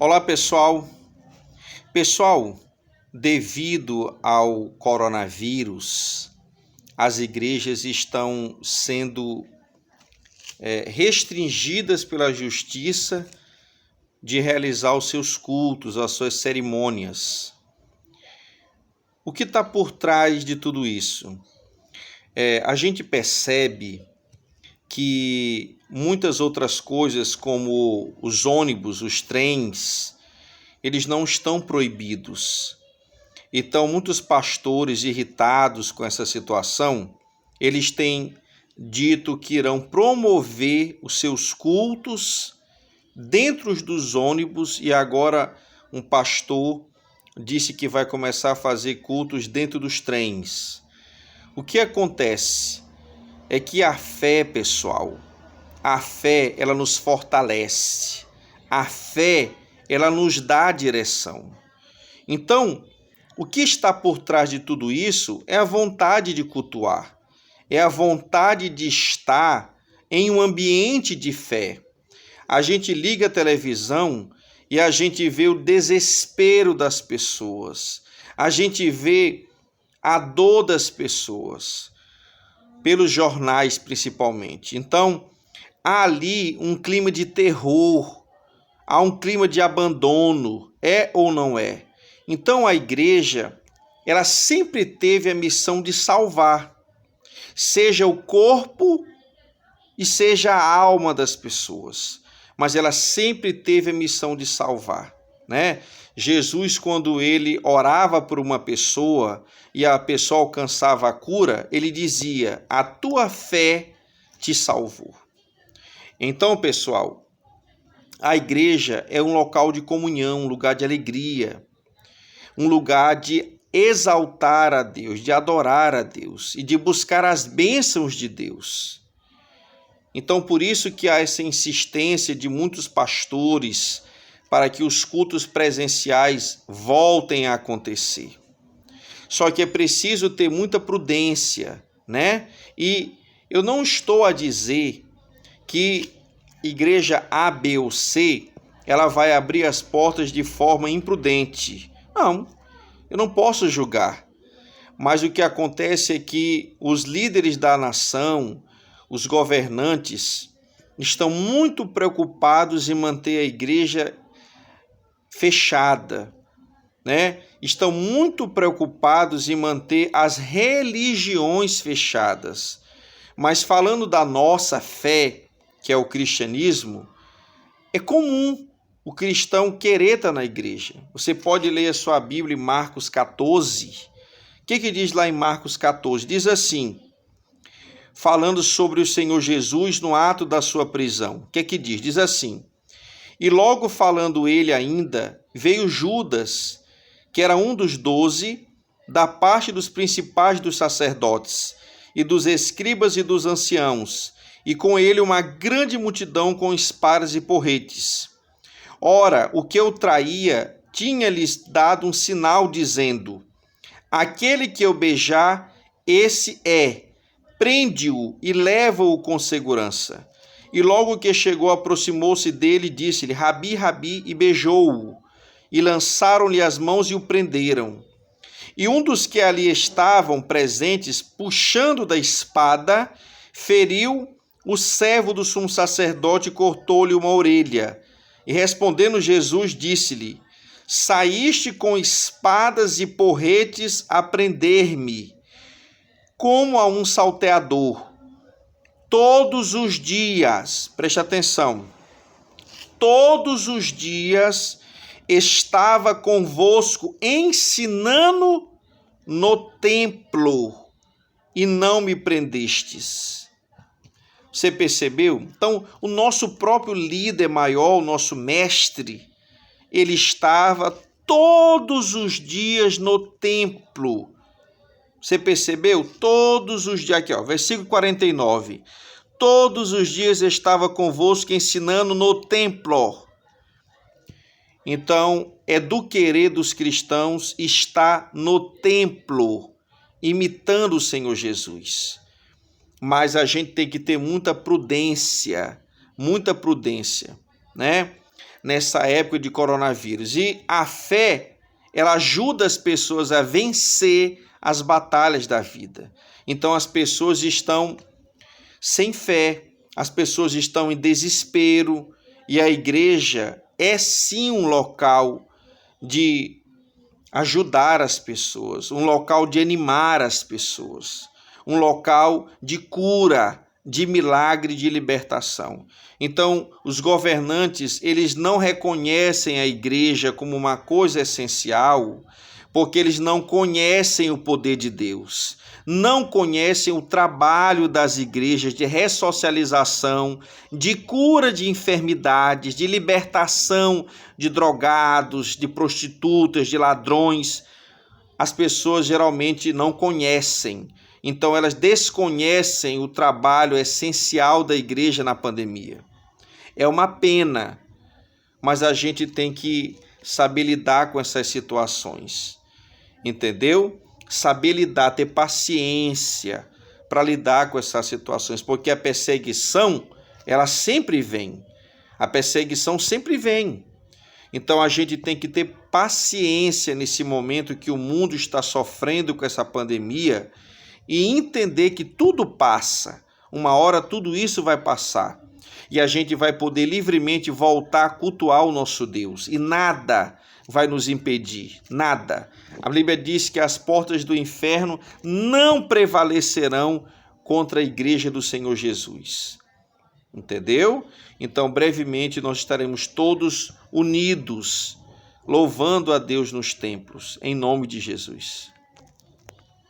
Olá, pessoal. Pessoal, devido ao coronavírus, as igrejas estão sendo restringidas pela justiça de realizar os seus cultos, as suas cerimônias. O que está por trás de tudo isso? A gente percebe que muitas outras coisas, como os ônibus, os trens, eles não estão proibidos. Então, muitos pastores irritados com essa situação, eles têm dito que irão promover os seus cultos dentro dos ônibus, e agora um pastor disse que vai começar a fazer cultos dentro dos trens. O que acontece é que a fé, pessoal, a fé, ela nos fortalece. A fé, ela nos dá a direção. Então, o que está por trás de tudo isso é a vontade de cultuar, é a vontade de estar em um ambiente de fé. A gente liga a televisão e a gente vê o desespero das pessoas, a gente vê a dor das pessoas, pelos jornais principalmente. Então, há ali um clima de terror, há um clima de abandono, é ou não é? Então a igreja, ela sempre teve a missão de salvar, seja o corpo e seja a alma das pessoas, mas ela sempre teve a missão de salvar, né? Jesus, quando ele orava por uma pessoa e a pessoa alcançava a cura, ele dizia: a tua fé te salvou. Então, pessoal, a igreja é um local de comunhão, um lugar de alegria, um lugar de exaltar a Deus, de adorar a Deus e de buscar as bênçãos de Deus. Então, por isso que há essa insistência de muitos pastores para que os cultos presenciais voltem a acontecer. Só que é preciso ter muita prudência, né? E eu não estou a dizer que igreja A, B ou C, ela vai abrir as portas de forma imprudente. Não, eu não posso julgar. Mas o que acontece é que os líderes da nação, os governantes, estão muito preocupados em manter a igreja fechada, né? Estão muito preocupados em manter as religiões fechadas. Mas falando da nossa fé, que é o cristianismo, é comum o cristão querer estar na igreja. Você pode ler a sua Bíblia em Marcos 14. O que diz lá em Marcos 14? Diz assim, falando sobre o Senhor Jesus no ato da sua prisão. O que diz? Diz assim: e logo falando ele ainda, veio Judas, que era um dos 12, da parte dos principais dos sacerdotes, e dos escribas e dos anciãos, e com ele uma grande multidão com espadas e porretes. Ora, o que o traía tinha-lhes dado um sinal, dizendo: aquele que eu beijar, esse é, prende-o e leva-o com segurança. E logo que chegou, aproximou-se dele e disse-lhe: Rabi, Rabi, e beijou-o. E lançaram-lhe as mãos e o prenderam. E um dos que ali estavam presentes, puxando da espada, feriu o servo do sumo sacerdote e cortou-lhe uma orelha. E respondendo Jesus, disse-lhe: saíste com espadas e porretes a prender-me, como a um salteador. Todos os dias, preste atenção, todos os dias estava convosco ensinando no templo e não me prendestes. Você percebeu? Então, o nosso próprio líder maior, o nosso mestre, ele estava todos os dias no templo. Você percebeu? Todos os dias, aqui ó, versículo 49. Todos os dias estava convosco ensinando no templo. Então, é do querer dos cristãos estar no templo, imitando o Senhor Jesus. Mas a gente tem que ter muita prudência, né? nessa época de coronavírus. E a fé, ela ajuda as pessoas a vencer as batalhas da vida. Então as pessoas estão sem fé, as pessoas estão em desespero, e a igreja é sim um local de ajudar as pessoas, um local de animar as pessoas, um local de cura, de milagre, de libertação. Então, os governantes, eles não reconhecem a igreja como uma coisa essencial, porque eles não conhecem o poder de Deus, não conhecem o trabalho das igrejas de ressocialização, de cura de enfermidades, de libertação de drogados, de prostitutas, de ladrões. As pessoas geralmente não conhecem, então elas desconhecem o trabalho essencial da igreja na pandemia. É uma pena, mas a gente tem que saber lidar com essas situações, entendeu? Saber lidar, ter paciência para lidar com essas situações, porque a perseguição, ela sempre vem. A perseguição sempre vem. Então a gente tem que ter paciência nesse momento que o mundo está sofrendo com essa pandemia e entender que tudo passa. Uma hora tudo isso vai passar e a gente vai poder livremente voltar a cultuar o nosso Deus e nada vai nos impedir, nada. A Bíblia diz que as portas do inferno não prevalecerão contra a igreja do Senhor Jesus. Entendeu? Então, brevemente, nós estaremos todos unidos, louvando a Deus nos templos, em nome de Jesus.